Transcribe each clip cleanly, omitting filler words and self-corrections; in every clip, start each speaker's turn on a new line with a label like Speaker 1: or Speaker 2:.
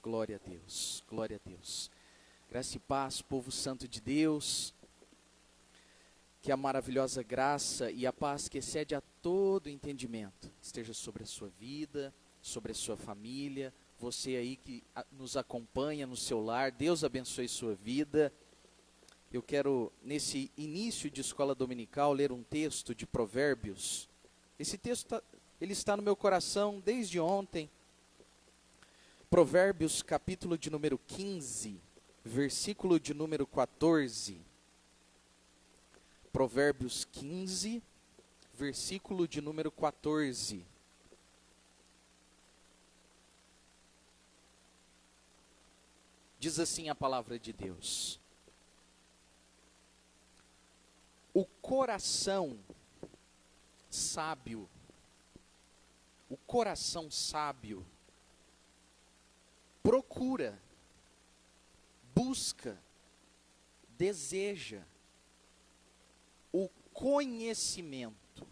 Speaker 1: Glória a Deus, glória a Deus. Graça e paz, povo santo de Deus. Que a maravilhosa graça e a paz que excede a todo entendimento esteja sobre a sua vida, sobre a sua família. Você aí que nos acompanha no seu lar, Deus abençoe sua vida. Eu quero, nesse início de escola dominical, ler um texto de Provérbios. Esse texto ele está no meu coração desde ontem. Provérbios, capítulo de número 15, versículo de número 14. Provérbios 15, versículo de número 14. Diz assim a palavra de Deus: o coração sábio procura, busca, deseja o conhecimento,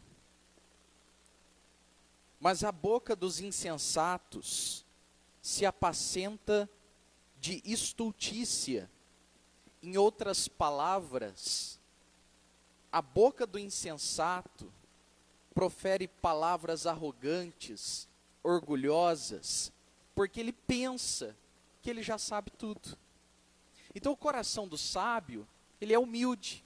Speaker 1: mas a boca dos insensatos se apacenta de estultícia. Em outras palavras, a boca do insensato profere palavras arrogantes, orgulhosas, porque ele pensa que ele já sabe tudo. Então o coração do sábio, ele é humilde,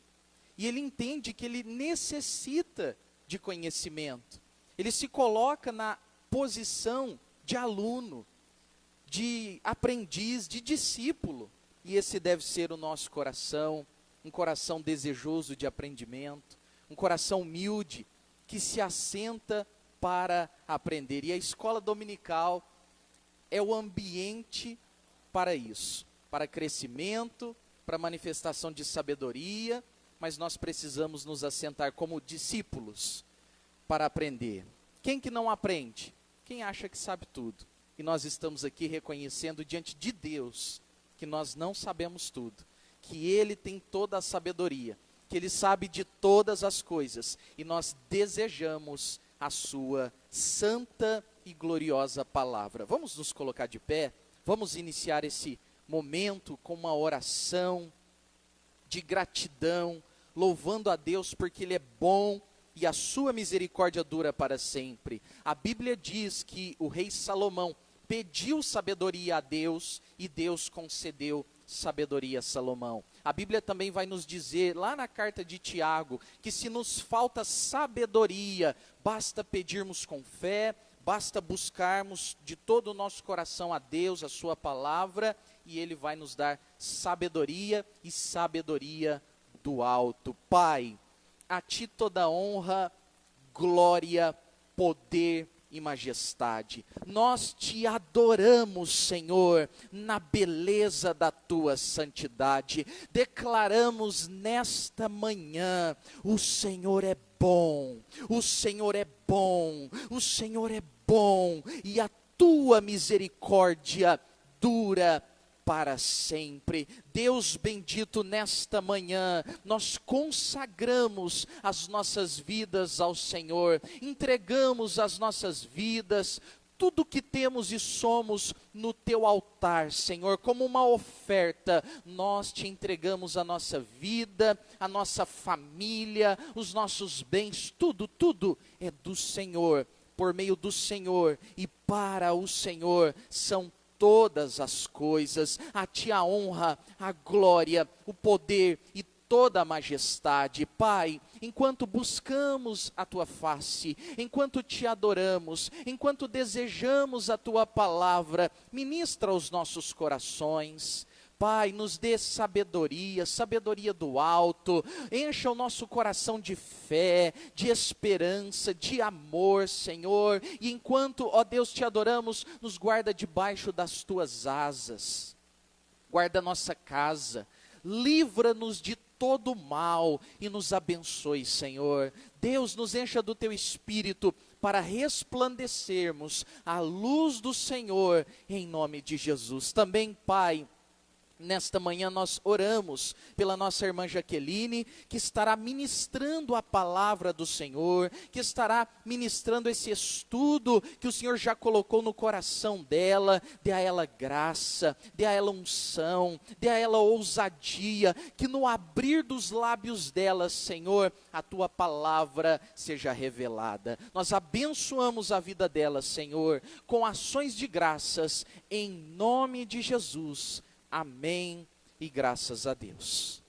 Speaker 1: e ele entende que ele necessita de conhecimento. Ele se coloca na posição de aluno, de aprendiz, de discípulo. E esse deve ser o nosso coração, um coração desejoso de aprendimento, um coração humilde, que se assenta para aprender. E a escola dominical é o ambiente para isso, para crescimento, para manifestação de sabedoria, mas nós precisamos nos assentar como discípulos para aprender. Quem que não aprende? Quem acha que sabe tudo. E nós estamos aqui reconhecendo diante de Deus que nós não sabemos tudo, que Ele tem toda a sabedoria, que Ele sabe de todas as coisas, e nós desejamos a sua santa e gloriosa palavra. Vamos nos colocar de pé, vamos iniciar esse momento com uma oração de gratidão, louvando a Deus porque Ele é bom e a sua misericórdia dura para sempre. A Bíblia diz que o rei Salomão pediu sabedoria a Deus e Deus concedeu sabedoria a Salomão. A Bíblia também vai nos dizer, lá na carta de Tiago, que se nos falta sabedoria, basta pedirmos com fé, basta buscarmos de todo o nosso coração a Deus, a sua palavra, e Ele vai nos dar sabedoria e sabedoria do alto. Pai, a Ti toda honra, glória, poder e majestade. Nós Te adoramos, Senhor, na beleza da Tua santidade. Declaramos nesta manhã, o Senhor é bom, o Senhor é bom, o Senhor é bom, e a Tua misericórdia dura para sempre. Deus bendito, nesta manhã, nós consagramos as nossas vidas ao Senhor, entregamos as nossas vidas, tudo que temos e somos no Teu altar, Senhor, como uma oferta. Nós Te entregamos a nossa vida, a nossa família, os nossos bens, tudo é do Senhor, por meio do Senhor e para o Senhor são todas as coisas. A Ti a honra, a glória, o poder e toda a majestade. Pai, enquanto buscamos a Tua face, enquanto Te adoramos, enquanto desejamos a Tua palavra, ministra aos nossos corações. Pai, nos dê sabedoria, sabedoria do alto, encha o nosso coração de fé, de esperança, de amor, Senhor, e enquanto, ó Deus, Te adoramos, nos guarda debaixo das Tuas asas, guarda a nossa casa, livra-nos de todo mal e nos abençoe, Senhor. Deus, nos encha do Teu Espírito para resplandecermos a luz do Senhor, em nome de Jesus. Também, Pai, Nesta manhã nós oramos pela nossa irmã Jaqueline, que estará ministrando a palavra do Senhor, que estará ministrando esse estudo que o Senhor já colocou no coração dela. Dê a ela graça, dê a ela unção, dê a ela ousadia, que no abrir dos lábios dela, Senhor, a tua palavra seja revelada. Nós abençoamos a vida dela, Senhor, com ações de graças, em nome de Jesus. Amém e graças a Deus.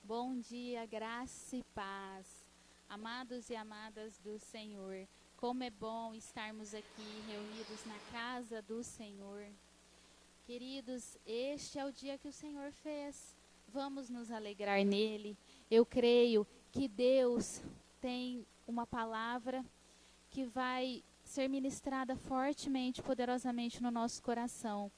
Speaker 2: Bom dia, graça e paz, amados e amadas do Senhor. Como é bom estarmos aqui reunidos na casa do Senhor. Queridos, este é o dia que o Senhor fez. Vamos nos alegrar nele. Eu creio que Deus tem uma palavra que vai ser ministrada fortemente, poderosamente no nosso coração.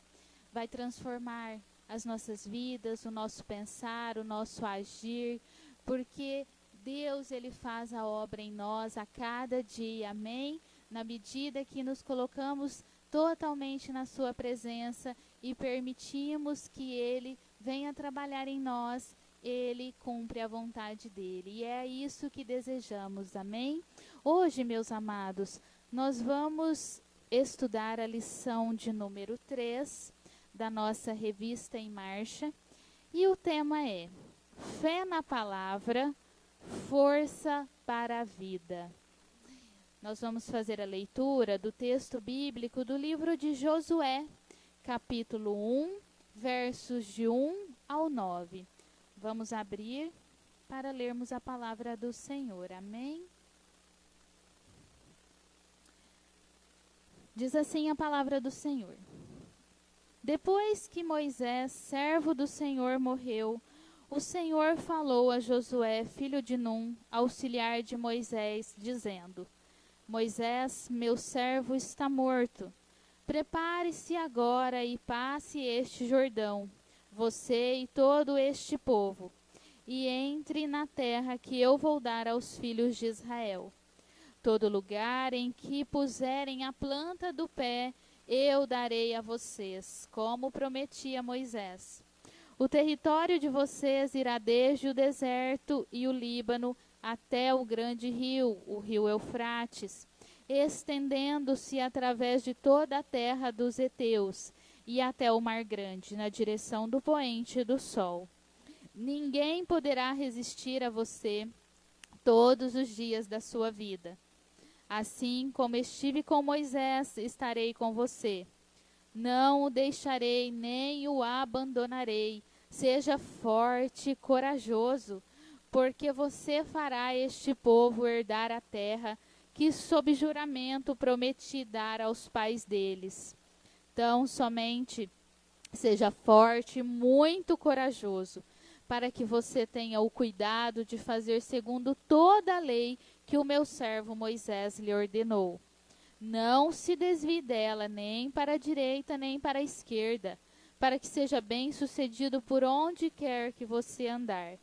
Speaker 2: Vai transformar as nossas vidas, o nosso pensar, o nosso agir, porque Deus, Ele faz a obra em nós a cada dia, amém? Na medida que nos colocamos totalmente na sua presença e permitimos que Ele venha trabalhar em nós, Ele cumpre a vontade dEle. E é isso que desejamos, amém? Hoje, meus amados, nós vamos estudar a lição de número 3 da nossa revista Em Marcha. E o tema é Fé na Palavra, Força para a Vida. Nós vamos fazer a leitura do texto bíblico do livro de Josué, capítulo 1, versos de 1 ao 9. Vamos abrir para lermos a palavra do Senhor. Amém? Diz assim a palavra do Senhor. Depois que Moisés, servo do Senhor, morreu, o Senhor falou a Josué, filho de Num, auxiliar de Moisés, dizendo: Moisés, meu servo, está morto. Prepare-se agora e passe este Jordão, você e todo este povo, e entre na terra que eu vou dar aos filhos de Israel. Todo lugar em que puserem a planta do pé, eu darei a vocês, como prometi a Moisés. O território de vocês irá desde o deserto e o Líbano até o grande rio, o rio Eufrates, estendendo-se através de toda a terra dos heteus e até o Mar Grande, na direção do poente do sol. Ninguém poderá resistir a você todos os dias da sua vida. Assim como estive com Moisés, estarei com você. Não o deixarei, nem o abandonarei. Seja forte e corajoso, porque você fará este povo herdar a terra que, sob juramento, prometi dar aos pais deles. Então, somente seja forte e muito corajoso, para que você tenha o cuidado de fazer segundo toda a lei que o meu servo Moisés lhe ordenou. Não se desvie dela, nem para a direita, nem para a esquerda, para que seja bem-sucedido por onde quer que você andar.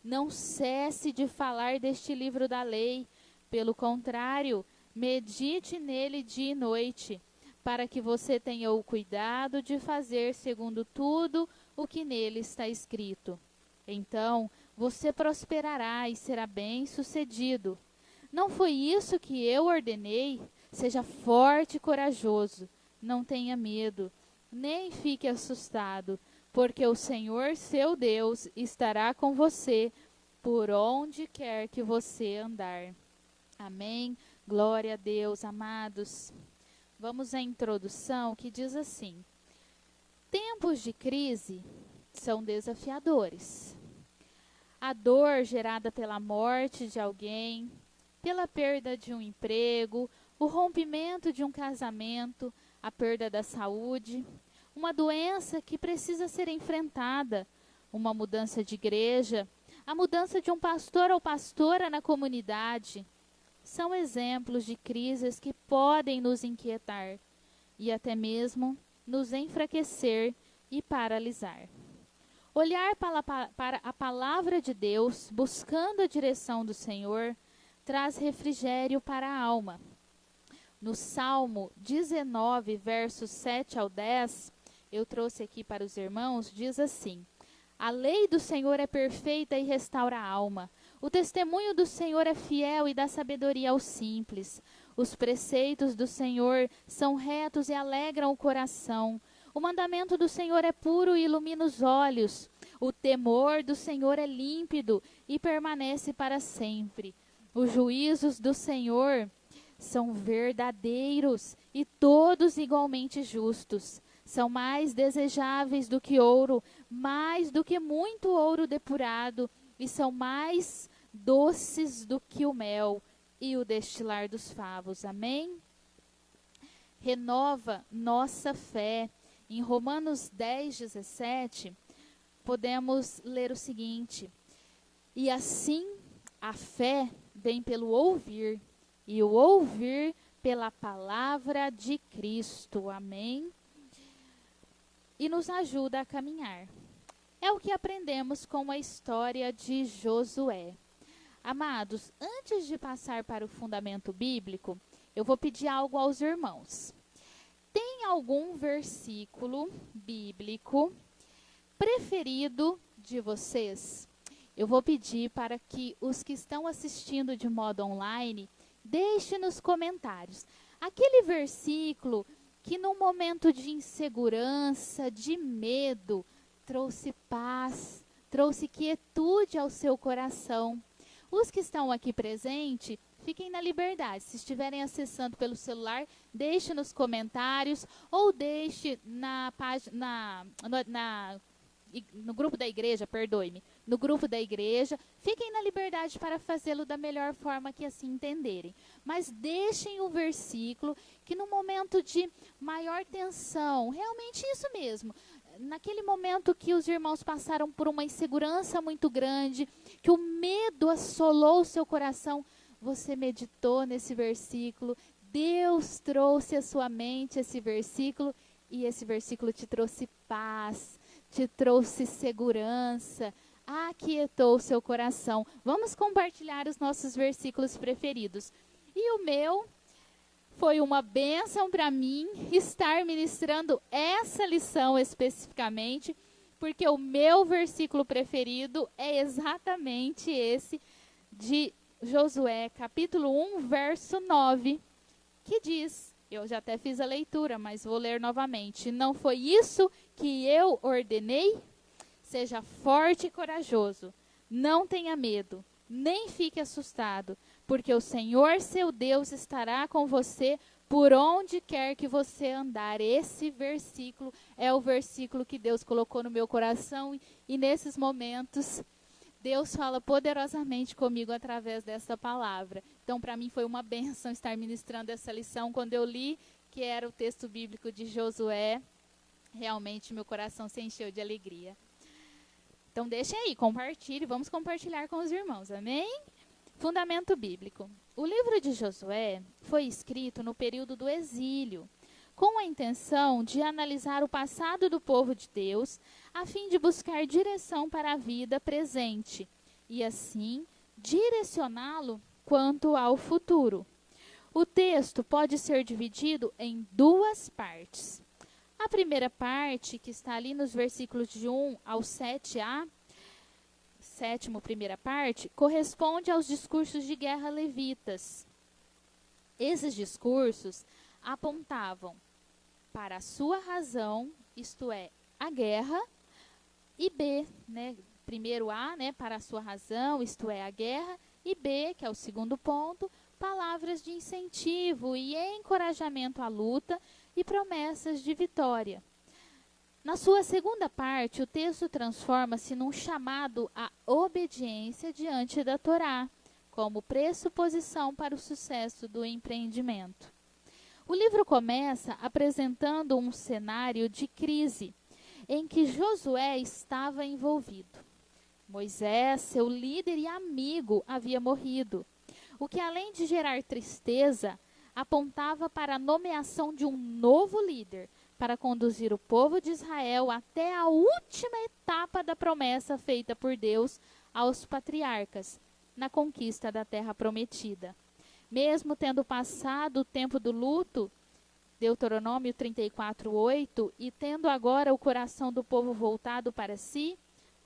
Speaker 2: Não cesse de falar deste livro da lei. Pelo contrário, medite nele dia e noite, para que você tenha o cuidado de fazer segundo tudo o que nele está escrito. Então, você prosperará e será bem-sucedido. Não foi isso que eu ordenei? Seja forte e corajoso, não tenha medo, nem fique assustado, porque o Senhor, seu Deus, estará com você por onde quer que você andar. Amém? Glória a Deus, amados. Vamos à introdução que diz assim: tempos de crise são desafiadores. A dor gerada pela morte de alguém, pela perda de um emprego, o rompimento de um casamento, a perda da saúde, uma doença que precisa ser enfrentada, uma mudança de igreja, a mudança de um pastor ou pastora na comunidade, são exemplos de crises que podem nos inquietar. e até mesmo nos enfraquecer e paralisar. Olhar para a palavra de Deus, buscando a direção do Senhor, traz refrigério para a alma. No Salmo 19, versos 7 ao 10, eu trouxe aqui para os irmãos, diz assim: a lei do Senhor é perfeita e restaura a alma. O testemunho do Senhor é fiel e dá sabedoria aos simples. Os preceitos do Senhor são retos e alegram o coração. O mandamento do Senhor é puro e ilumina os olhos. O temor do Senhor é límpido e permanece para sempre. Os juízos do Senhor são verdadeiros e todos igualmente justos. São mais desejáveis do que ouro, mais do que muito ouro depurado, e são mais doces do que o mel e o destilar dos favos. Amém? Renova nossa fé. Em Romanos 10, 17, podemos ler o seguinte: e assim a fé vem pelo ouvir, e o ouvir pela palavra de Cristo. Amém? E nos ajuda a caminhar. É o que aprendemos com a história de Josué. Amados, antes de passar para o fundamento bíblico, eu vou pedir algo aos irmãos. Tem algum versículo bíblico preferido de vocês? Eu vou pedir para que os que estão assistindo de modo online deixem nos comentários aquele versículo que num momento de insegurança, de medo, trouxe paz, trouxe quietude ao seu coração. Os que estão aqui presentes, fiquem na liberdade. Se estiverem acessando pelo celular, deixe nos comentários ou deixe na página, no grupo da igreja, perdoe-me, no grupo da igreja. Fiquem na liberdade para fazê-lo da melhor forma que assim entenderem. Mas deixem o versículo que no momento de maior tensão, realmente isso mesmo, naquele momento que os irmãos passaram por uma insegurança muito grande, que o medo assolou o seu coração, você meditou nesse versículo, Deus trouxe à sua mente esse versículo, e esse versículo te trouxe paz, te trouxe segurança, aquietou o seu coração. Vamos compartilhar os nossos versículos preferidos. E o meu foi uma bênção para mim estar ministrando essa lição especificamente, porque o meu versículo preferido é exatamente esse de Josué, capítulo 1, verso 9, que diz, eu já até fiz a leitura, mas vou ler novamente: não foi isso que eu ordenei? Seja forte e corajoso, não tenha medo, nem fique assustado, porque o Senhor seu Deus estará com você por onde quer que você andar. Esse versículo é o versículo que Deus colocou no meu coração, e nesses momentos Deus fala poderosamente comigo através dessa palavra. Então, para mim foi uma bênção estar ministrando essa lição. Quando eu li que era o texto bíblico de Josué, realmente meu coração se encheu de alegria. Então, deixem aí, compartilhe, vamos compartilhar com os irmãos, amém? Fundamento bíblico. O livro de Josué foi escrito no período do exílio, com a intenção de analisar o passado do povo de Deus, a fim de buscar direção para a vida presente e, assim, direcioná-lo quanto ao futuro. O texto pode ser dividido em duas partes. A primeira parte, que está ali nos versículos de 1 ao 7a, sétimo, primeira parte, corresponde aos discursos de guerra levitas. Esses discursos apontavam para a sua razão, isto é, a guerra, e B, primeiro A, para a sua razão, isto é, a guerra, e B, que é o segundo ponto, palavras de incentivo e encorajamento à luta e promessas de vitória. Na sua segunda parte, o texto transforma-se num chamado à obediência diante da Torá, como pressuposição para o sucesso do empreendimento. O livro começa apresentando um cenário de crise, em que Josué estava envolvido. Moisés, seu líder e amigo, havia morrido, o que além de gerar tristeza, apontava para a nomeação de um novo líder, para conduzir o povo de Israel até a última etapa da promessa feita por Deus aos patriarcas, na conquista da terra prometida. Mesmo tendo passado o tempo do luto, Deuteronômio 34:8, e tendo agora o coração do povo voltado para si,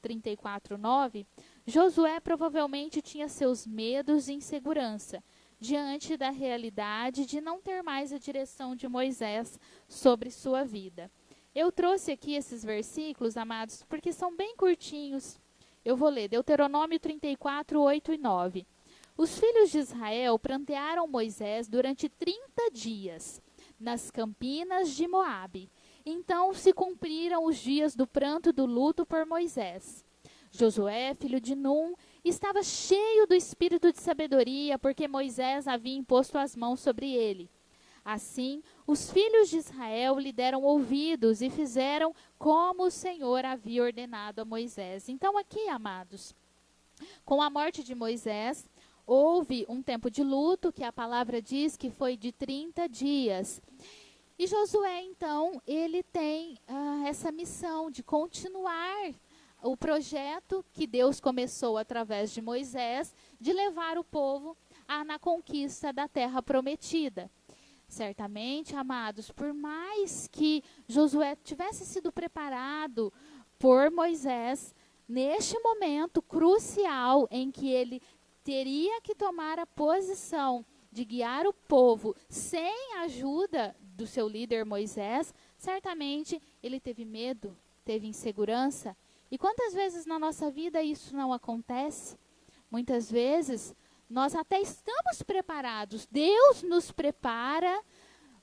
Speaker 2: 34:9, Josué provavelmente tinha seus medos e insegurança diante da realidade de não ter mais a direção de Moisés sobre sua vida. Eu trouxe aqui esses versículos, amados, porque são bem curtinhos. Eu vou ler Deuteronômio 34:8 e 9. Os filhos de Israel prantearam Moisés durante 30 dias nas campinas de Moabe. Então se cumpriram os dias do pranto do luto por Moisés. Josué, filho de Num, estava cheio do espírito de sabedoria, porque Moisés havia imposto as mãos sobre ele. Assim, os filhos de Israel lhe deram ouvidos e fizeram como o Senhor havia ordenado a Moisés. Então aqui, amados, com a morte de Moisés, houve um tempo de luto, que a palavra diz que foi de 30 dias. E Josué, então, ele tem essa missão de continuar o projeto que Deus começou através de Moisés, de levar o povo na conquista da terra prometida. Certamente, amados, por mais que Josué tivesse sido preparado por Moisés, neste momento crucial em que ele teria que tomar a posição de guiar o povo sem a ajuda do seu líder Moisés, certamente ele teve medo, teve insegurança. E quantas vezes na nossa vida isso não acontece? Muitas vezes nós até estamos preparados, Deus nos prepara,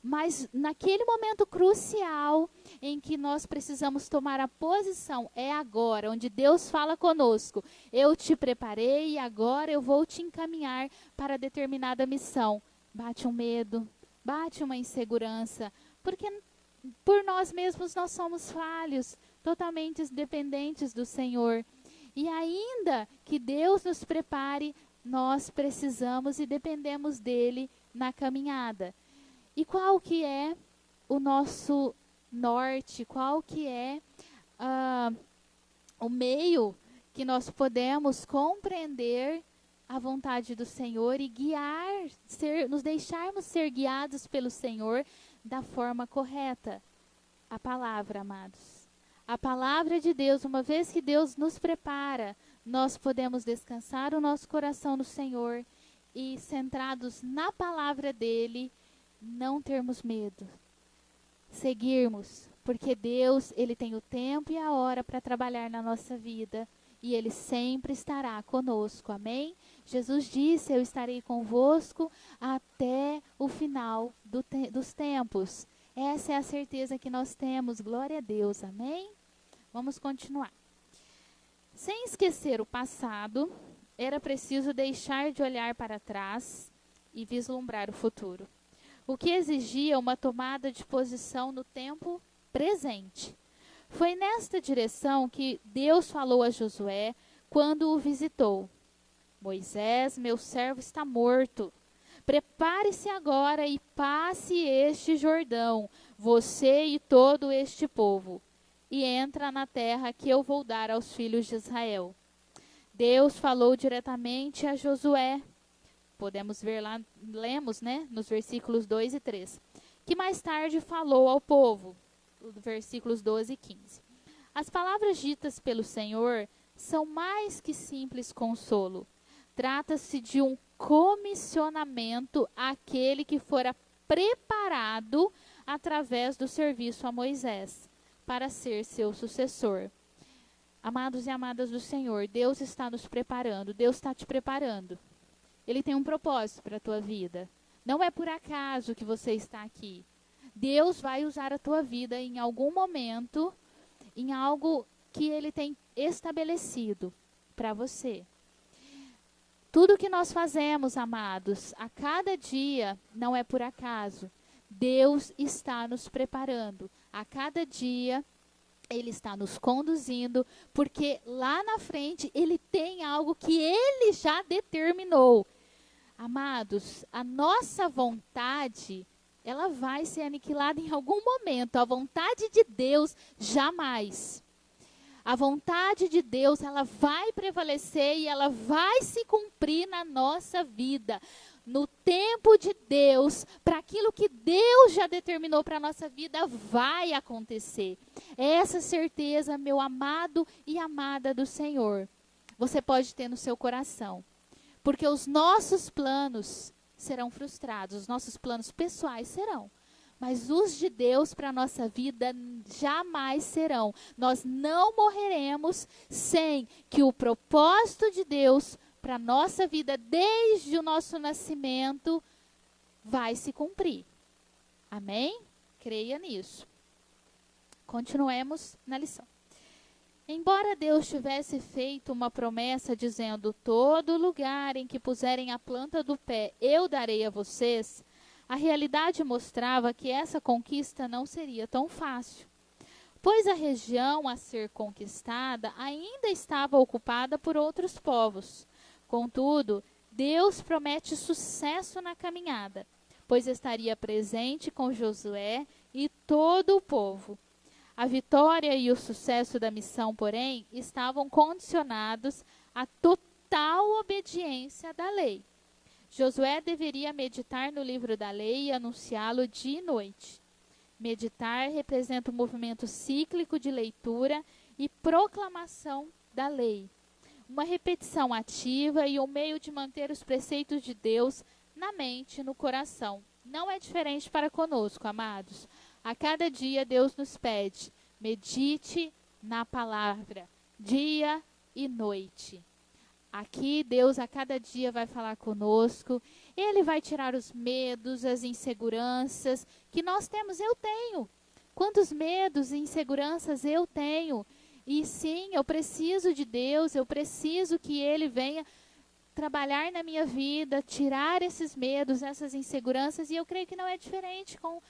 Speaker 2: mas naquele momento crucial em que nós precisamos tomar a posição, é agora, onde Deus fala conosco. Eu te preparei e agora eu vou te encaminhar para determinada missão. Bate um medo, bate uma insegurança, porque por nós mesmos nós somos falhos, totalmente dependentes do Senhor. E ainda que Deus nos prepare, nós precisamos e dependemos dele na caminhada. E qual que é o nosso norte? Qual que é o meio que nós podemos compreender a vontade do Senhor e guiar, nos deixarmos ser guiados pelo Senhor da forma correta? A palavra, amados. A palavra de Deus, uma vez que Deus nos prepara, nós podemos descansar o nosso coração no Senhor e, centrados na palavra dele, não termos medo, seguirmos, porque Deus, ele tem o tempo e a hora para trabalhar na nossa vida e ele sempre estará conosco, amém? Jesus disse, eu estarei convosco até o final dos tempos. Essa é a certeza que nós temos, glória a Deus, amém? Vamos continuar. Sem esquecer o passado, era preciso deixar de olhar para trás e vislumbrar o futuro, o que exigia uma tomada de posição no tempo presente. Foi nesta direção que Deus falou a Josué quando o visitou. Moisés, meu servo, está morto. Prepare-se agora e passe este Jordão, você e todo este povo, e entra na terra que eu vou dar aos filhos de Israel. Deus falou diretamente a Josué. Podemos ver lá, lemos, nos versículos 2 e 3. Que mais tarde falou ao povo, versículos 12 e 15. As palavras ditas pelo Senhor são mais que simples consolo. Trata-se de um comissionamento àquele que fora preparado através do serviço a Moisés, para ser seu sucessor. Amados e amadas do Senhor, Deus está nos preparando, Deus está te preparando. Ele tem um propósito para a tua vida. Não é por acaso que você está aqui. Deus vai usar a tua vida em algum momento, em algo que ele tem estabelecido para você. Tudo que nós fazemos, amados, a cada dia, não é por acaso. Deus está nos preparando. A cada dia, ele está nos conduzindo, porque lá na frente, ele tem algo que ele já determinou. Amados, a nossa vontade, ela vai ser aniquilada em algum momento. A vontade de Deus, jamais. A vontade de Deus, ela vai prevalecer e ela vai se cumprir na nossa vida. No tempo de Deus, para aquilo que Deus já determinou para a nossa vida, vai acontecer. Essa certeza, meu amado e amada do Senhor, você pode ter no seu coração. Porque os nossos planos serão frustrados, os nossos planos pessoais serão. Mas os de Deus para a nossa vida jamais serão. Nós não morreremos sem que o propósito de Deus para a nossa vida, desde o nosso nascimento, vai se cumprir. Amém? Creia nisso. Continuemos na lição. Embora Deus tivesse feito uma promessa dizendo: todo lugar em que puserem a planta do pé, eu darei a vocês, a realidade mostrava que essa conquista não seria tão fácil, pois a região a ser conquistada ainda estava ocupada por outros povos. Contudo, Deus promete sucesso na caminhada, pois estaria presente com Josué e todo o povo. A vitória e o sucesso da missão, porém, estavam condicionados à total obediência da lei. Josué deveria meditar no livro da lei e anunciá-lo dia e noite. Meditar representa um movimento cíclico de leitura e proclamação da lei. Uma repetição ativa e um meio de manter os preceitos de Deus na mente e no coração. Não é diferente para conosco, amados. A cada dia Deus nos pede: medite na palavra, dia e noite. Aqui Deus a cada dia vai falar conosco. Ele vai tirar os medos, as inseguranças que nós temos. Eu tenho. Quantos medos e inseguranças eu tenho? E sim, eu preciso de Deus, eu preciso que Ele venha trabalhar na minha vida, tirar esses medos, essas inseguranças. E eu creio que não é diferente com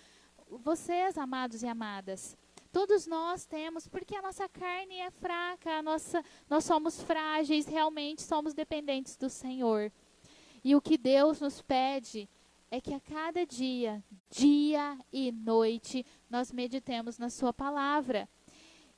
Speaker 2: vocês, amados e amadas. Todos nós temos, porque a nossa carne é fraca, nós somos frágeis, realmente somos dependentes do Senhor. E o que Deus nos pede é que a cada dia, dia e noite, nós meditemos na sua palavra.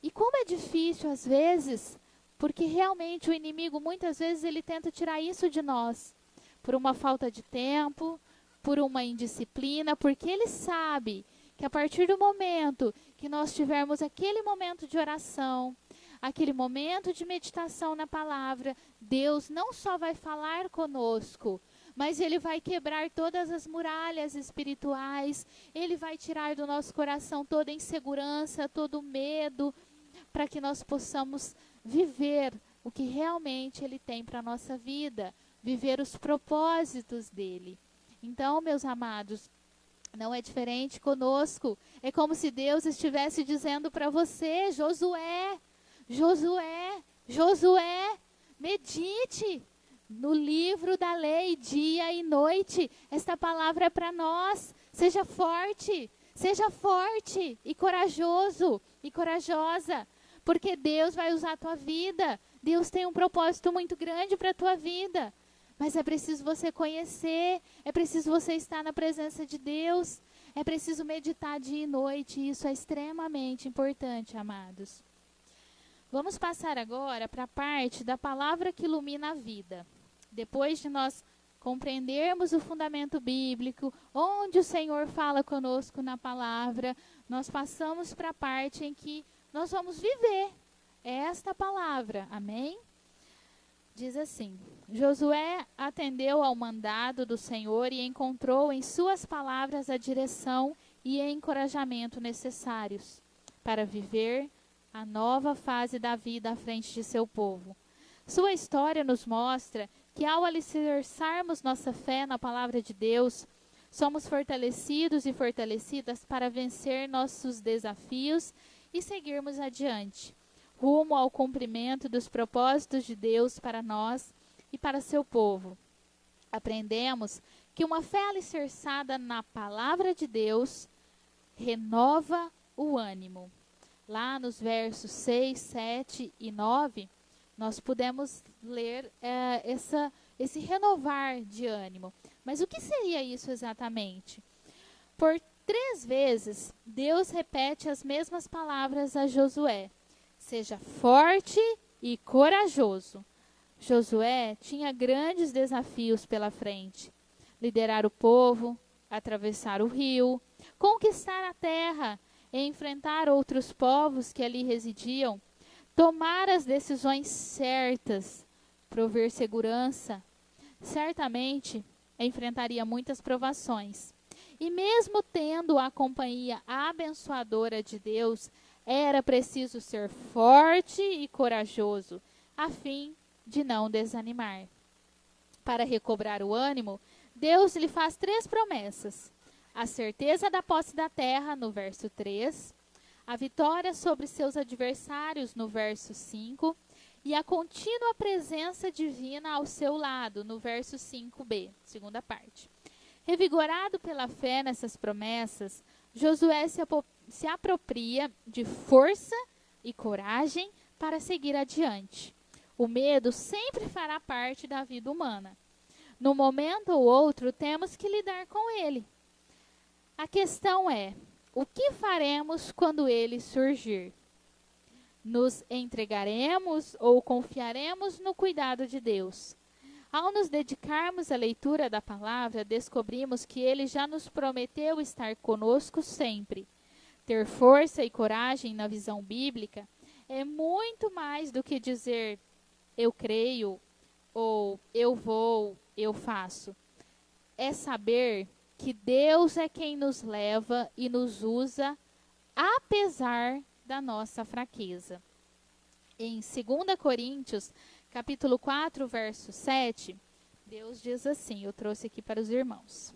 Speaker 2: E como é difícil às vezes, porque realmente o inimigo muitas vezes ele tenta tirar isso de nós, por uma falta de tempo, por uma indisciplina, porque ele sabe que a partir do momento que nós tivermos aquele momento de oração, aquele momento de meditação na palavra, Deus não só vai falar conosco, mas Ele vai quebrar todas as muralhas espirituais, Ele vai tirar do nosso coração toda insegurança, todo medo, para que nós possamos viver o que realmente Ele tem para a nossa vida, viver os propósitos dEle. Então, meus amados, não é diferente conosco. É como se Deus estivesse dizendo para você: Josué, Josué, Josué, medite no livro da lei dia e noite. Esta palavra é para nós. Seja forte e corajoso e corajosa, porque Deus vai usar a tua vida. Deus tem um propósito muito grande para a tua vida. Mas é preciso você conhecer, é preciso você estar na presença de Deus, é preciso meditar dia e noite, e isso é extremamente importante, amados. Vamos passar agora para a parte da palavra que ilumina a vida. Depois de nós compreendermos o fundamento bíblico, onde o Senhor fala conosco na palavra, nós passamos para a parte em que nós vamos viver esta palavra, amém? Diz assim: Josué atendeu ao mandado do Senhor e encontrou em suas palavras a direção e encorajamento necessários para viver a nova fase da vida à frente de seu povo. Sua história nos mostra que ao alicerçarmos nossa fé na palavra de Deus, somos fortalecidos e fortalecidas para vencer nossos desafios e seguirmos adiante, rumo ao cumprimento dos propósitos de Deus para nós e para seu povo. Aprendemos que uma fé alicerçada na palavra de Deus renova o ânimo. Lá nos versos 6, 7 e 9, nós podemos ler esse renovar de ânimo. Mas o que seria isso exatamente? Por 3 vezes, Deus repete as mesmas palavras a Josué. Seja forte e corajoso. Josué tinha grandes desafios pela frente. Liderar o povo, atravessar o rio, conquistar a terra e enfrentar outros povos que ali residiam, tomar as decisões certas, prover segurança. Certamente enfrentaria muitas provações. E mesmo tendo a companhia abençoadora de Deus, era preciso ser forte e corajoso, a fim de não desanimar. Para recobrar o ânimo, Deus lhe faz 3 promessas. A certeza da posse da terra, no verso 3, a vitória sobre seus adversários, no verso 5, e a contínua presença divina ao seu lado, no verso 5b, segunda parte. Revigorado pela fé nessas promessas, Josué se apropria de força e coragem para seguir adiante. O medo sempre fará parte da vida humana. No momento ou outro, temos que lidar com ele. A questão é, o que faremos quando ele surgir? Nos entregaremos ou confiaremos no cuidado de Deus? Ao nos dedicarmos à leitura da palavra, descobrimos que ele já nos prometeu estar conosco sempre. Ter força e coragem na visão bíblica é muito mais do que dizer eu creio ou eu vou, eu faço. É saber que Deus é quem nos leva e nos usa apesar da nossa fraqueza. Em 2 Coríntios, capítulo 4, verso 7, Deus diz assim, eu trouxe aqui para os irmãos.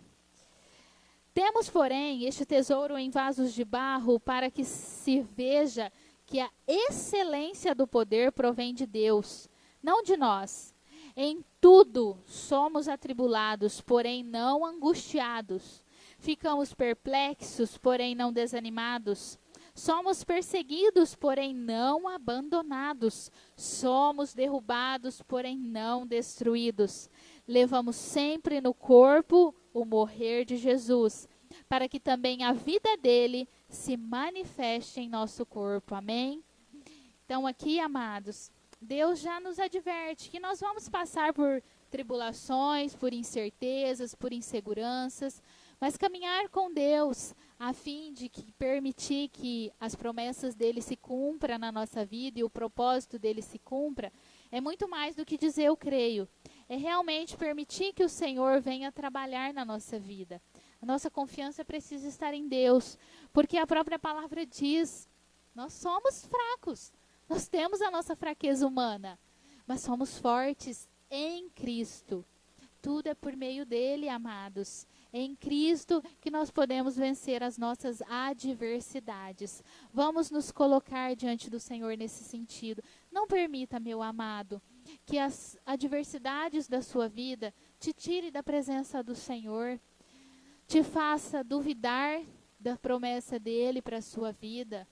Speaker 2: Temos, porém, este tesouro em vasos de barro para que se veja que a excelência do poder provém de Deus, não de nós. Em tudo somos atribulados, porém não angustiados. Ficamos perplexos, porém não desanimados. Somos perseguidos, porém não abandonados. Somos derrubados, porém não destruídos. Levamos sempre no corpo o morrer de Jesus, para que também a vida dele se manifeste em nosso corpo. Amém? Então aqui, amados, Deus já nos adverte que nós vamos passar por tribulações, por incertezas, por inseguranças, mas caminhar com Deus a fim de permitir que as promessas dele se cumpram na nossa vida e o propósito dele se cumpra, é muito mais do que dizer eu creio. É realmente permitir que o Senhor venha trabalhar na nossa vida. A nossa confiança precisa estar em Deus, porque a própria palavra diz, nós somos fracos, nós temos a nossa fraqueza humana, mas somos fortes em Cristo. Tudo é por meio dele, amados. É em Cristo que nós podemos vencer as nossas adversidades. Vamos nos colocar diante do Senhor nesse sentido. Não permita, meu amado, que as adversidades da sua vida te tire da presença do Senhor, te faça duvidar da promessa dele para a sua vida.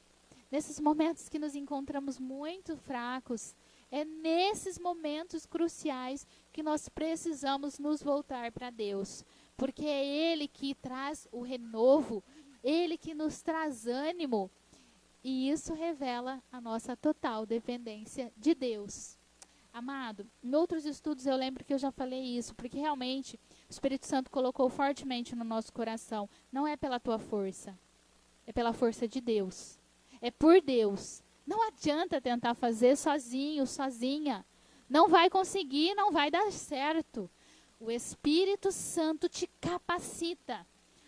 Speaker 2: Nesses momentos que nos encontramos muito fracos, é nesses momentos cruciais que nós precisamos nos voltar para Deus. Porque é Ele que traz o renovo, Ele que nos traz ânimo. E isso revela a nossa total dependência de Deus. Amado, em outros estudos eu lembro que eu já falei isso, porque realmente o Espírito Santo colocou fortemente no nosso coração. Não é pela tua força, é pela força de Deus. É por Deus. Não adianta tentar fazer sozinho, sozinha. Não vai conseguir, não vai dar certo. O Espírito Santo te capacita,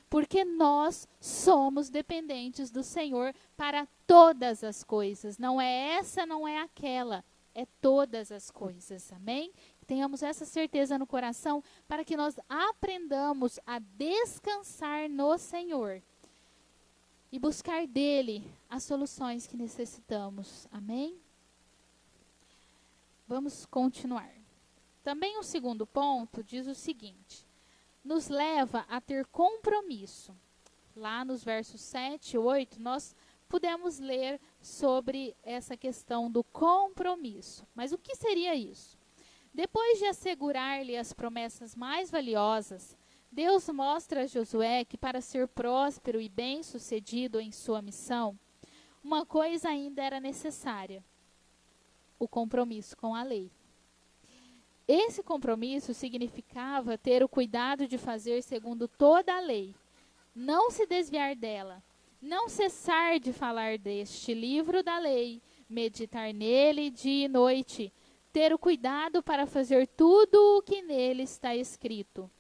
Speaker 2: porque nós somos dependentes do Senhor para todas as coisas. Não é essa, não é aquela, é todas as coisas, amém? Tenhamos essa certeza no coração para que nós aprendamos a descansar no Senhor e buscar dele as soluções que necessitamos, amém? Vamos continuar. Também o segundo ponto diz o seguinte, nos leva a ter compromisso. Lá nos versos 7 e 8, nós pudemos ler sobre essa questão do compromisso. Mas o que seria isso? Depois de assegurar-lhe as promessas mais valiosas, Deus mostra a Josué que para ser próspero e bem-sucedido em sua missão, uma coisa ainda era necessária: o compromisso com a lei. Esse compromisso significava ter o cuidado de fazer segundo toda a lei, não se desviar dela, não cessar de falar deste livro da lei, meditar nele dia e noite, ter o cuidado para fazer tudo o que nele está escrito.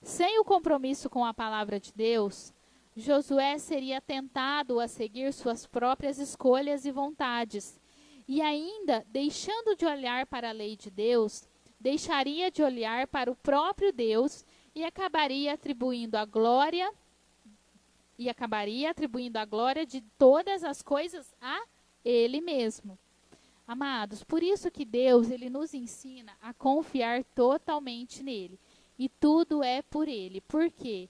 Speaker 2: Sem o compromisso com a palavra de Deus, Josué seria tentado a seguir suas próprias escolhas e vontades, e ainda, deixando de olhar para a lei de Deus, deixaria de olhar para o próprio Deus e acabaria atribuindo a glória de todas as coisas a ele mesmo. Amados, por isso que Deus, ele nos ensina a confiar totalmente nele. E tudo é por ele. Por quê?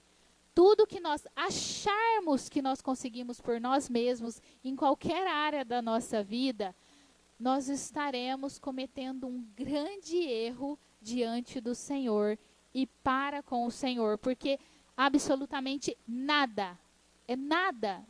Speaker 2: Tudo que nós acharmos que nós conseguimos por nós mesmos, em qualquer área da nossa vida, nós estaremos cometendo um grande erro diante do Senhor e para com o Senhor. Porque absolutamente nada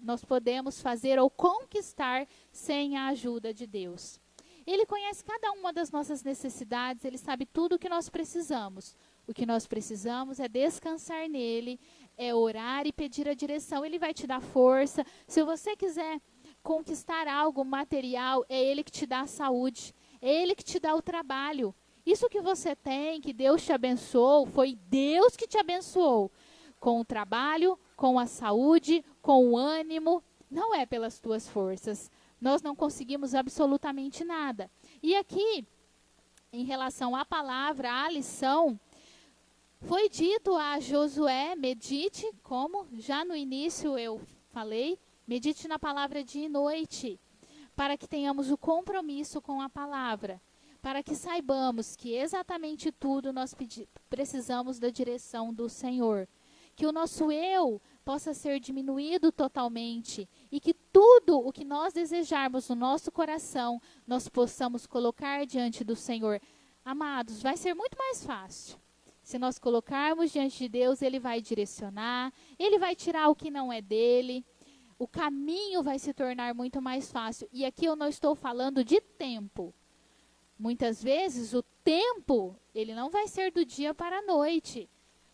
Speaker 2: nós podemos fazer ou conquistar sem a ajuda de Deus. Ele conhece cada uma das nossas necessidades, ele sabe tudo o que nós precisamos. O que nós precisamos é descansar nele, é orar e pedir a direção. Ele vai te dar força. Se você quiser conquistar algo material, é ele que te dá a saúde, é ele que te dá o trabalho. Isso que você tem, que Deus te abençoou, foi Deus que te abençoou. Com o trabalho, com a saúde, com o ânimo, não é pelas tuas forças. Nós não conseguimos absolutamente nada. E aqui, em relação à palavra, à lição, foi dito a Josué, medite, como já no início eu falei, medite na palavra dia e noite, para que tenhamos o compromisso com a palavra, para que saibamos que exatamente tudo nós precisamos da direção do Senhor. Que o nosso eu possa ser diminuído totalmente e que tudo o que nós desejarmos no nosso coração, nós possamos colocar diante do Senhor. Amados, vai ser muito mais fácil. Se nós colocarmos diante de Deus, Ele vai direcionar, Ele vai tirar o que não é dele, o caminho vai se tornar muito mais fácil. E aqui eu não estou falando de tempo. Muitas vezes o tempo, ele não vai ser do dia para a noite.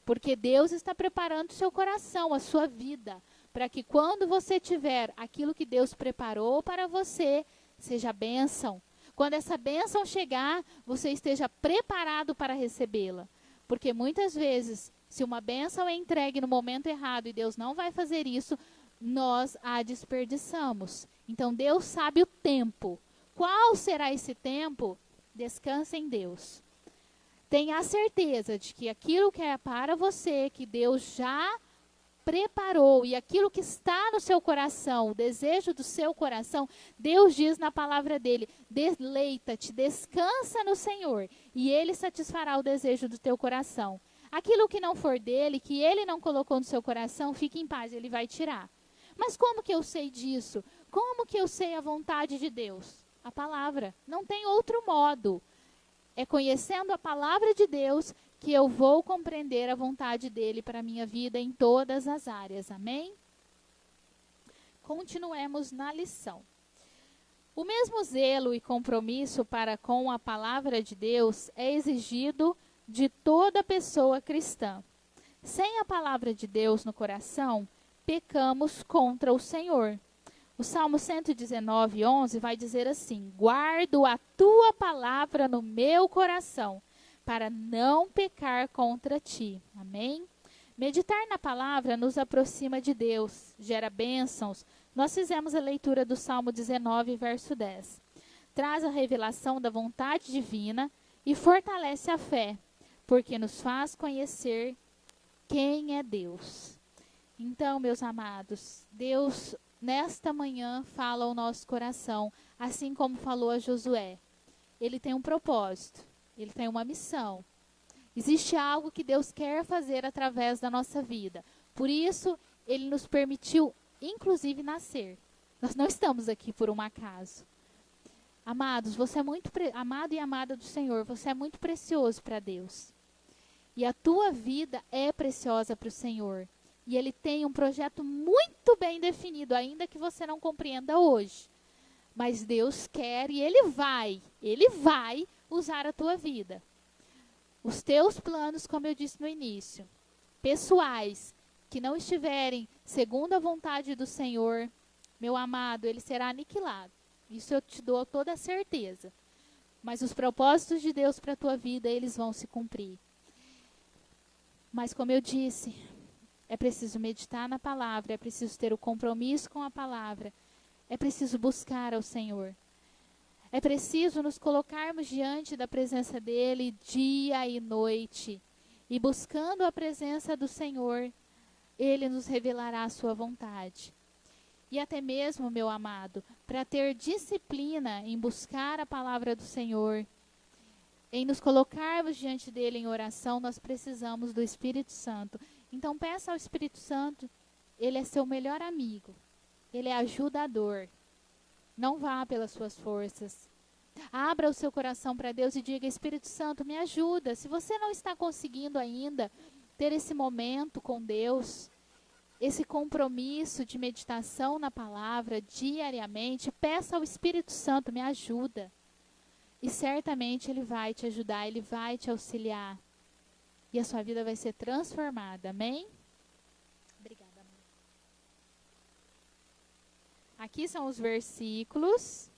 Speaker 2: Porque Deus está preparando o seu coração, a sua vida, para que quando você tiver aquilo que Deus preparou para você, seja bênção. Quando essa bênção chegar, você esteja preparado para recebê-la. Porque muitas vezes, se uma bênção é entregue no momento errado e Deus não vai fazer isso, nós a desperdiçamos. Então Deus sabe o tempo. Qual será esse tempo? Descansa em Deus. Tenha a certeza de que aquilo que é para você, que Deus já preparou, e aquilo que está no seu coração, o desejo do seu coração, Deus diz na palavra dele: deleita-te, descansa no Senhor, e Ele satisfará o desejo do teu coração. Aquilo que não for dele, que Ele não colocou no seu coração, fique em paz, Ele vai tirar. Mas como que eu sei disso? Como que eu sei a vontade de Deus? A palavra. Não tem outro modo. É conhecendo a palavra de Deus que eu vou compreender a vontade dele para a minha vida em todas as áreas. Amém? Continuemos na lição. O mesmo zelo e compromisso para com a palavra de Deus é exigido de toda pessoa cristã. Sem a palavra de Deus no coração, pecamos contra o Senhor. O Salmo 119, 11 vai dizer assim: guardo a tua palavra no meu coração, para não pecar contra ti. Amém? Meditar na palavra nos aproxima de Deus, gera bênçãos. Nós fizemos a leitura do Salmo 19, verso 10. Traz a revelação da vontade divina e fortalece a fé, porque nos faz conhecer quem é Deus. Então, meus amados, Deus nesta manhã fala ao nosso coração, assim como falou a Josué. Ele tem um propósito, ele tem uma missão. Existe algo que Deus quer fazer através da nossa vida. Por isso, ele nos permitiu, inclusive, nascer. Nós não estamos aqui por um acaso. Amados, você é muito amado e amada do Senhor, você é muito precioso para Deus. E a tua vida é preciosa para o Senhor. E Ele tem um projeto muito bem definido, ainda que você não compreenda hoje. Mas Deus quer e Ele vai usar a tua vida. Os teus planos, como eu disse no início, pessoais, que não estiverem segundo a vontade do Senhor, meu amado, ele será aniquilado. Isso eu te dou toda a certeza. Mas os propósitos de Deus para a tua vida, eles vão se cumprir. Mas como eu disse, é preciso meditar na palavra, é preciso ter o compromisso com a palavra, é preciso buscar ao Senhor. É preciso nos colocarmos diante da presença dEle dia e noite. E buscando a presença do Senhor, Ele nos revelará a sua vontade. E até mesmo, meu amado, para ter disciplina em buscar a palavra do Senhor, em nos colocarmos diante dEle em oração, nós precisamos do Espírito Santo. Então peça ao Espírito Santo, Ele é seu melhor amigo. Ele é ajudador. Não vá pelas suas forças. Abra o seu coração para Deus e diga, Espírito Santo, me ajuda. Se você não está conseguindo ainda ter esse momento com Deus, esse compromisso de meditação na palavra diariamente, peça ao Espírito Santo, me ajuda. E certamente Ele vai te ajudar, Ele vai te auxiliar. E a sua vida vai ser transformada, amém? Obrigada, amor. Aqui são os versículos,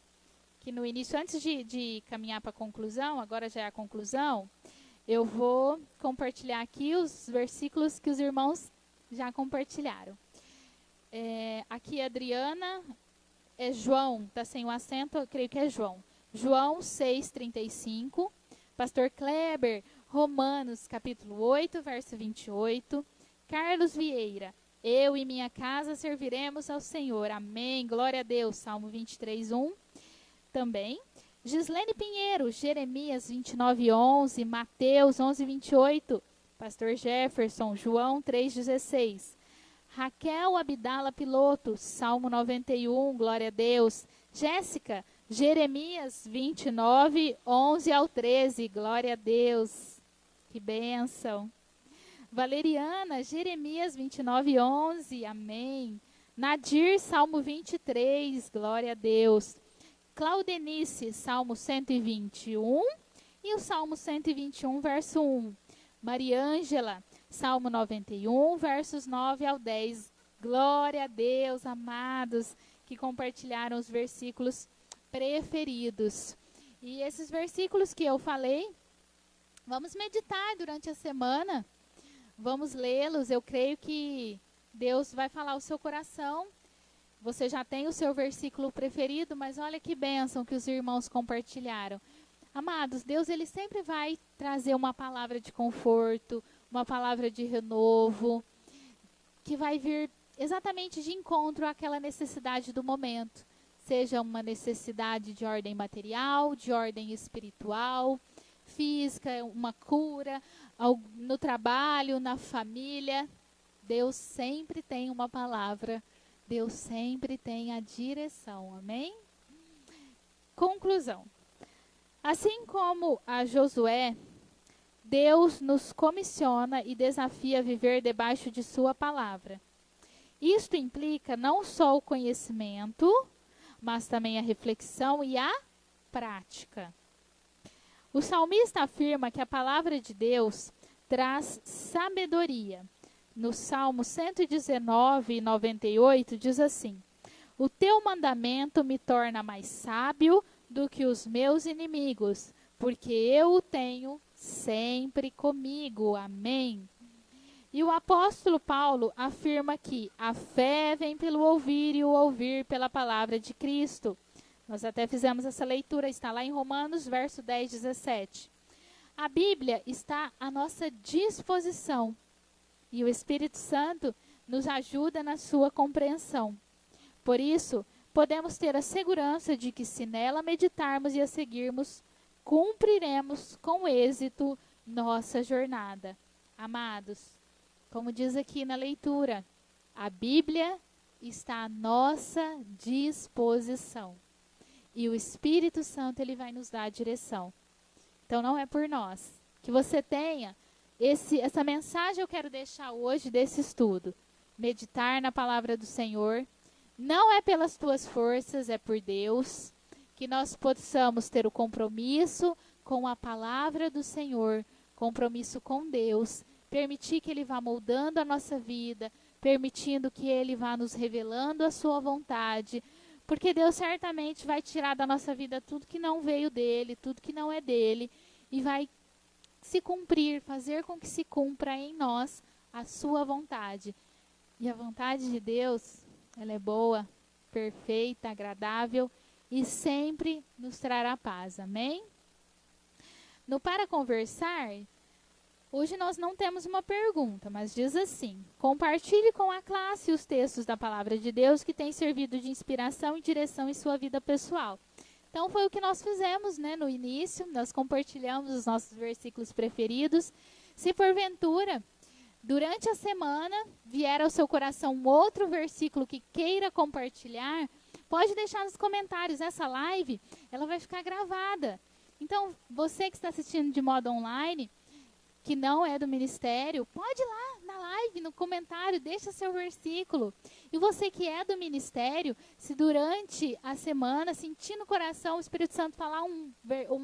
Speaker 2: que no início, antes de caminhar para a conclusão, agora já é a conclusão, eu vou compartilhar aqui os versículos que os irmãos já compartilharam. Aqui, Adriana, é João, está sem o acento, eu creio que é João. João 6,35. Pastor Kleber, Romanos, capítulo 8, verso 28. Carlos Vieira, eu e minha casa serviremos ao Senhor. Amém. Glória a Deus. Salmo 23:1. Também. Gislene Pinheiro, Jeremias 29:11. Mateus 11:28. Pastor Jefferson, João 3:16. Raquel Abdala Piloto, Salmo 91. Glória a Deus. Jéssica, Jeremias 29:11-13. Glória a Deus. Que bênção. Valeriana, Jeremias 29:11. Amém. Nadir, Salmo 23. Glória a Deus. Claudenice, Salmo 121. E o Salmo 121, verso 1. Mariângela, Salmo 91, versos 9-10. Glória a Deus, amados, que compartilharam os versículos preferidos. E esses versículos que eu falei, vamos meditar durante a semana. Vamos lê-los. Eu creio que Deus vai falar ao seu coração. Você já tem o seu versículo preferido, mas olha que bênção que os irmãos compartilharam. Amados, Deus ele sempre vai trazer uma palavra de conforto, uma palavra de renovo, que vai vir exatamente de encontro àquela necessidade do momento. Seja uma necessidade de ordem material, de ordem espiritual, física, uma cura, no trabalho, na família. Deus sempre tem uma palavra, Deus sempre tem a direção, amém? Conclusão. Assim como a Josué, Deus nos comissiona e desafia a viver debaixo de sua palavra. Isto implica não só o conhecimento, mas também a reflexão e a prática. O salmista afirma que a palavra de Deus traz sabedoria. No Salmo 119, 98, diz assim: o teu mandamento me torna mais sábio do que os meus inimigos, porque eu o tenho sempre comigo. Amém. E o apóstolo Paulo afirma que a fé vem pelo ouvir e o ouvir pela palavra de Cristo. Nós até fizemos essa leitura, está lá em Romanos, verso 10, 17. A Bíblia está à nossa disposição e o Espírito Santo nos ajuda na sua compreensão. Por isso, podemos ter a segurança de que se nela meditarmos e a seguirmos, cumpriremos com êxito nossa jornada. Amados, como diz aqui na leitura, a Bíblia está à nossa disposição. E o Espírito Santo, ele vai nos dar a direção. Então, não é por nós. Que você tenha essa mensagem eu quero deixar hoje desse estudo. Meditar na palavra do Senhor. Não é pelas tuas forças, é por Deus. Que nós possamos ter o compromisso com a palavra do Senhor, compromisso com Deus, permitir que Ele vá moldando a nossa vida, permitindo que Ele vá nos revelando a sua vontade, porque Deus certamente vai tirar da nossa vida tudo que não veio dEle, tudo que não é dEle, e vai se cumprir, fazer com que se cumpra em nós a sua vontade. E a vontade de Deus, ela é boa, perfeita, agradável, e sempre nos trará paz, amém? No Para Conversar, hoje nós não temos uma pergunta, mas diz assim: compartilhe com a classe os textos da Palavra de Deus que têm servido de inspiração e direção em sua vida pessoal. Então foi o que nós fizemos, né, no início, nós compartilhamos os nossos versículos preferidos. Se porventura, durante a semana, vier ao seu coração um outro versículo que queira compartilhar, pode deixar nos comentários. Essa live, ela vai ficar gravada. Então, você que está assistindo de modo online, que não é do ministério, pode ir lá na live, no comentário, deixa seu versículo. E você que é do ministério, se durante a semana, sentir no coração o Espírito Santo falar um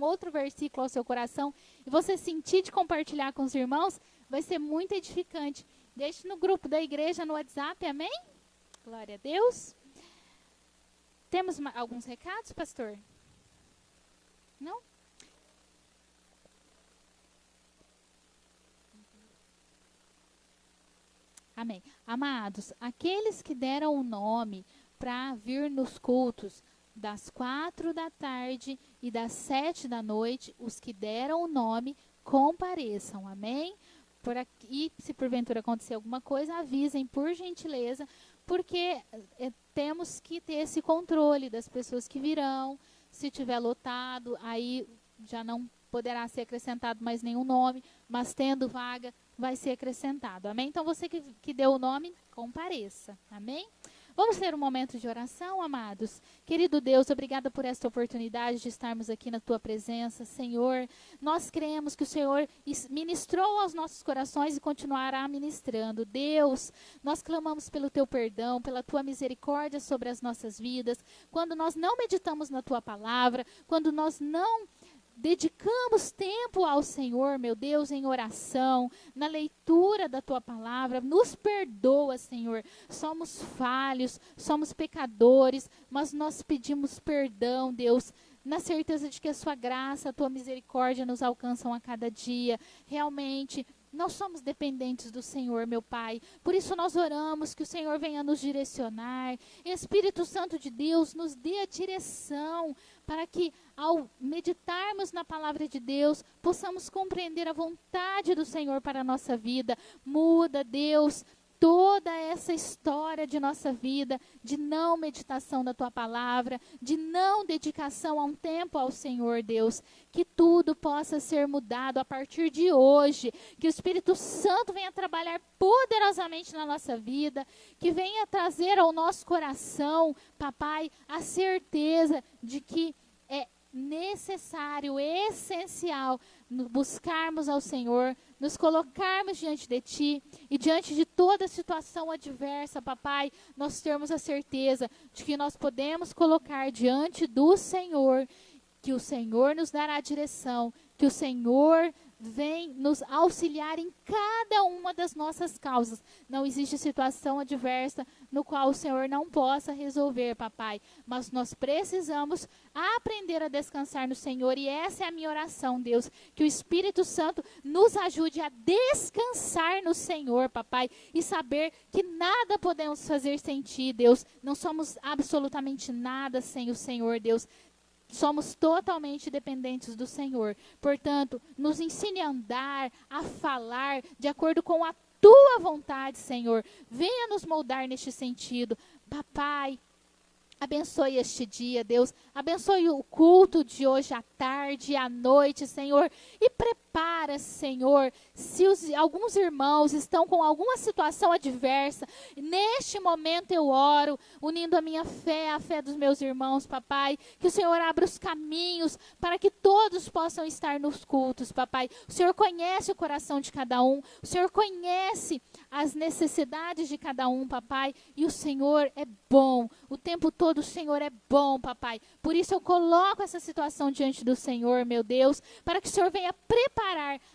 Speaker 2: outro versículo ao seu coração, e você sentir de compartilhar com os irmãos, vai ser muito edificante. Deixe no grupo da igreja, no WhatsApp, amém? Glória a Deus. Temos alguns recados, pastor? Não? Amém. Amados, aqueles que deram o nome para vir nos cultos das 4 da tarde e das 7 da noite, os que deram o nome, compareçam, amém? E se porventura acontecer alguma coisa, avisem por gentileza, porque temos que ter esse controle das pessoas que virão. Se tiver lotado, aí já não poderá ser acrescentado mais nenhum nome, mas tendo vaga, vai ser acrescentado, amém? Então, você que deu o nome, compareça, amém? Vamos ter um momento de oração, amados. Querido Deus, obrigada por esta oportunidade de estarmos aqui na Tua presença, Senhor. Nós cremos que o Senhor ministrou aos nossos corações e continuará ministrando. Deus, nós clamamos pelo Teu perdão, pela Tua misericórdia sobre as nossas vidas. Quando nós não meditamos na Tua palavra, quando nós não dedicamos tempo ao Senhor, meu Deus, em oração, na leitura da Tua palavra, nos perdoa, Senhor. Somos falhos, somos pecadores, mas nós pedimos perdão, Deus, na certeza de que a Sua graça, a Tua misericórdia nos alcançam a cada dia. Realmente, nós somos dependentes do Senhor, meu Pai. Por isso nós oramos que o Senhor venha nos direcionar. Espírito Santo de Deus, nos dê a direção para que, ao meditarmos na palavra de Deus, possamos compreender a vontade do Senhor para a nossa vida. Muda, Deus, toda essa história de nossa vida, de não meditação da Tua palavra, de não dedicação a um tempo ao Senhor, Deus. Que tudo possa ser mudado a partir de hoje. Que o Espírito Santo venha trabalhar poderosamente na nossa vida. Que venha trazer ao nosso coração, papai, a certeza de que é necessário, essencial, buscarmos ao Senhor, nos colocarmos diante de Ti e diante de toda situação adversa, papai, nós termos a certeza de que nós podemos colocar diante do Senhor, que o Senhor nos dará a direção, que o Senhor vem nos auxiliar em cada uma das nossas causas. Não existe situação adversa no qual o Senhor não possa resolver, papai. Mas nós precisamos aprender a descansar no Senhor. E essa é a minha oração, Deus. Que o Espírito Santo nos ajude a descansar no Senhor, papai. E saber que nada podemos fazer sem Ti, Deus. Não somos absolutamente nada sem o Senhor, Deus. Somos totalmente dependentes do Senhor. Portanto, nos ensine a andar, a falar de acordo com a Tua vontade, Senhor. Venha nos moldar neste sentido. Papai, abençoe este dia, Deus. Abençoe o culto de hoje à tarde e à noite, Senhor. E prepare prepara, Senhor, se alguns irmãos estão com alguma situação adversa, neste momento eu oro, unindo a minha fé à fé dos meus irmãos, papai, que o Senhor abra os caminhos para que todos possam estar nos cultos, papai. O Senhor conhece o coração de cada um, o Senhor conhece as necessidades de cada um, papai, e o Senhor é bom, o tempo todo o Senhor é bom, papai. Por isso eu coloco essa situação diante do Senhor, meu Deus, para que o Senhor venha preparar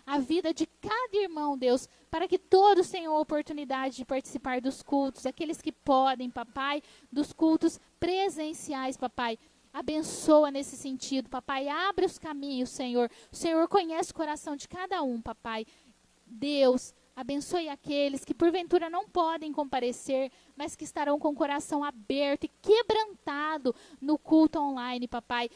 Speaker 2: a vida de cada irmão, Deus, para que todos tenham a oportunidade de participar dos cultos, aqueles que podem, papai, dos cultos presenciais, papai. Abençoa nesse sentido, papai, abre os caminhos, Senhor. O Senhor conhece o coração de cada um, papai. Deus, abençoe aqueles que porventura não podem comparecer, mas que estarão com o coração aberto e quebrantado no culto online, papai.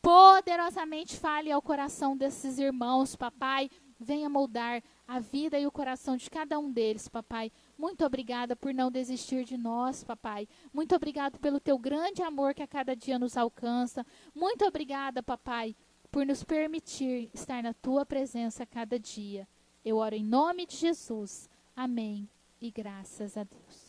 Speaker 2: Poderosamente fale ao coração desses irmãos, papai. Venha moldar a vida e o coração de cada um deles, papai. Muito obrigada por não desistir de nós, papai. Muito obrigado pelo teu grande amor que a cada dia nos alcança. Muito obrigada, papai, por nos permitir estar na tua presença a cada dia. Eu oro em nome de Jesus. Amém. E graças a Deus.